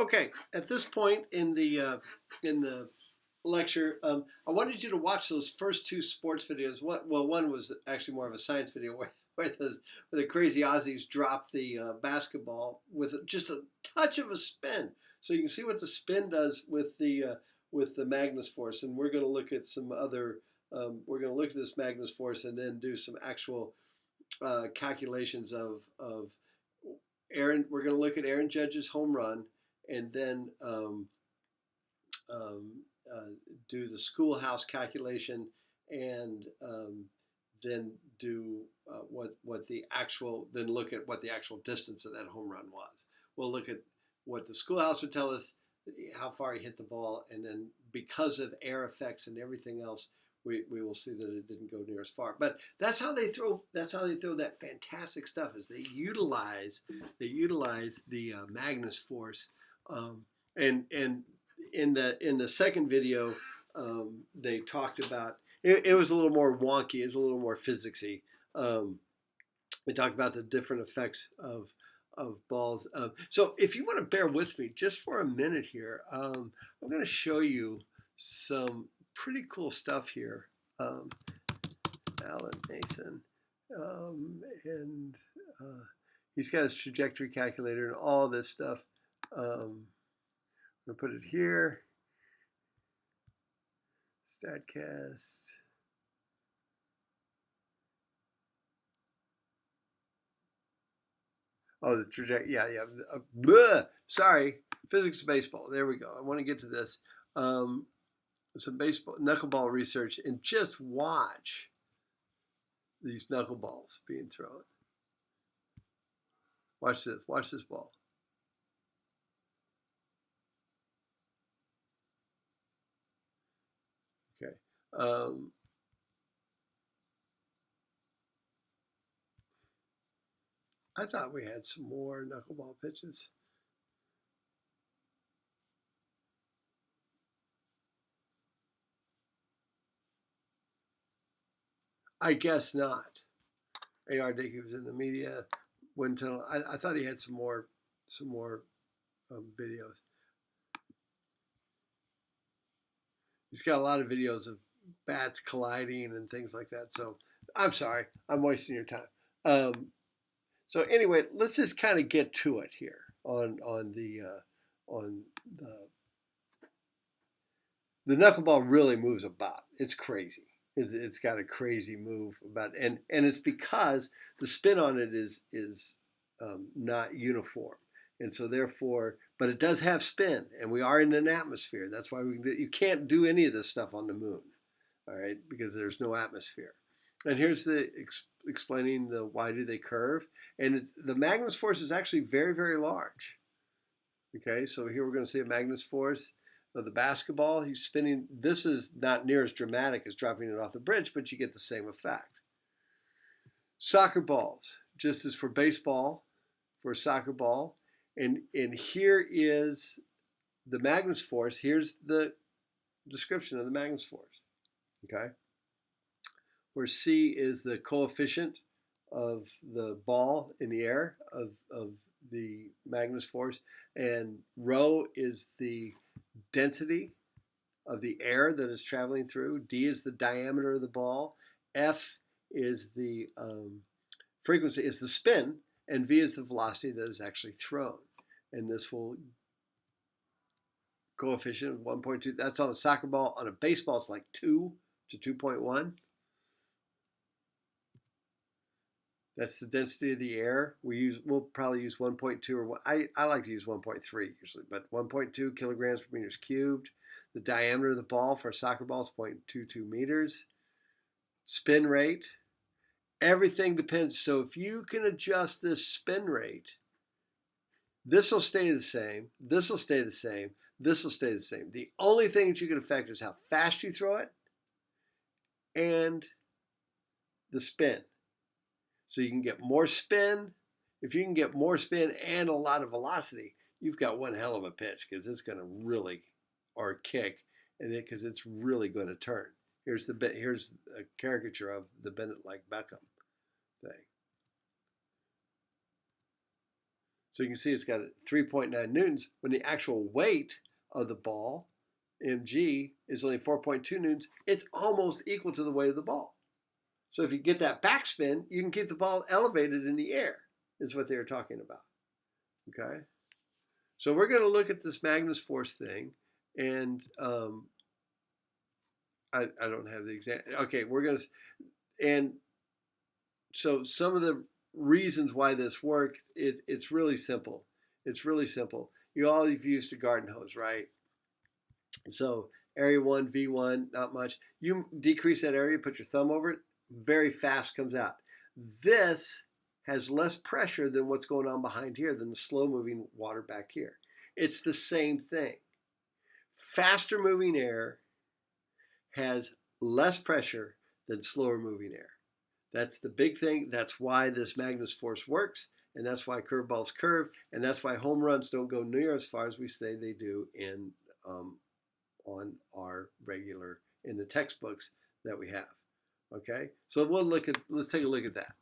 Okay, at this point in the lecture, I wanted you to watch those first two sports videos. One was actually more of a science video where the crazy Aussies drop the basketball with just a touch of a spin, so you can see what the spin does with the Magnus force. And we're going to look at some other. We're going to look at this Magnus force and then do some actual calculations of Aaron. We're going to look at Aaron Judge's home run and then um, do the schoolhouse calculation and then do what the actual then look at what the actual distance of that home run was. We'll look at what the schoolhouse would tell us, how far he hit the ball, and then because of air effects and everything else, we will see that it didn't go near as far. But that's how they throw. That's how they throw that fantastic stuff. Is they utilize the Magnus force, and in the second video, they talked about it was a little more wonky. It was a little more physicsy. They talked about the different effects of balls. So if you want to bear with me just for a minute here, I'm going to show you some pretty cool stuff here. Alan Nathan, and he's got his trajectory calculator and all this stuff. I'm going to put it here. Statcast. Oh, the trajectory. Yeah. Sorry. Physics of baseball. There we go. I want to get to this. Some baseball knuckleball research, and just watch these knuckleballs being thrown. Watch this. Watch this ball. Okay. I thought we had some more knuckleball pitches. I guess not. A.R. Dickey was in the media. Wouldn't tell. I thought he had some more videos. He's got a lot of videos of bats colliding and things like that. So I'm sorry, I'm wasting your time. So anyway, let's just kind of get to it here on the knuckleball really moves about. It's crazy. It's got a crazy move about, and it's because the spin on it is not uniform, and so therefore, but it does have spin, and we are in an atmosphere. That's why you can't do any of this stuff on the moon, all right, because there's no atmosphere. And here's the explaining the why do they curve, and the Magnus force is actually very, very large. Okay, so here we're going to see a Magnus force of the basketball. He's spinning. This is not near as dramatic as dropping it off the bridge, but you get the same effect. Soccer balls, just as for baseball, for a soccer ball, and here is the Magnus force. Here's the description of the Magnus force. Okay, where C is the coefficient of the ball in the air of the Magnus force, and rho is the density of the air that is traveling through. D is the diameter of the ball. F is the frequency, is the spin, and V is the velocity that is actually thrown. And this will coefficient of 1.2. That's on a soccer ball. On a baseball, it's like 2 to 2.1. That's the density of the air. We'll probably use 1.2 or 1. I like to use 1.3 usually, but 1.2 kilograms per meters cubed. The diameter of the ball for a soccer ball is 0.22 meters. Spin rate. Everything depends. So if you can adjust this spin rate, this will stay the same. This will stay the same. This will stay the same. The only thing that you can affect is how fast you throw it and the spin. So you can get more spin. If you can get more spin and a lot of velocity, you've got one hell of a pitch because it's going to really, or kick, and because it's really going to turn. Here's a caricature of the Bennett like Beckham thing. So you can see it's got 3.9 newtons when the actual weight of the ball, mg, is only 4.2 newtons. It's almost equal to the weight of the ball. So if you get that backspin, you can keep the ball elevated in the air, is what they were talking about. Okay? So we're going to look at this Magnus force thing, and I don't have the example. Okay, we're going to, and so some of the reasons why this works, it's really simple. It's really simple. You all have used a garden hose, right? So area 1, V1, not much. You decrease that area, put your thumb over it, very fast comes out. This has less pressure than what's going on behind here, than the slow moving water back here. It's the same thing. Faster moving air has less pressure than slower moving air. That's the big thing. That's why this Magnus force works, and that's why curveballs curve, and that's why home runs don't go near as far as we say they do in on our regular, in the textbooks that we have. Okay, so let's take a look at that.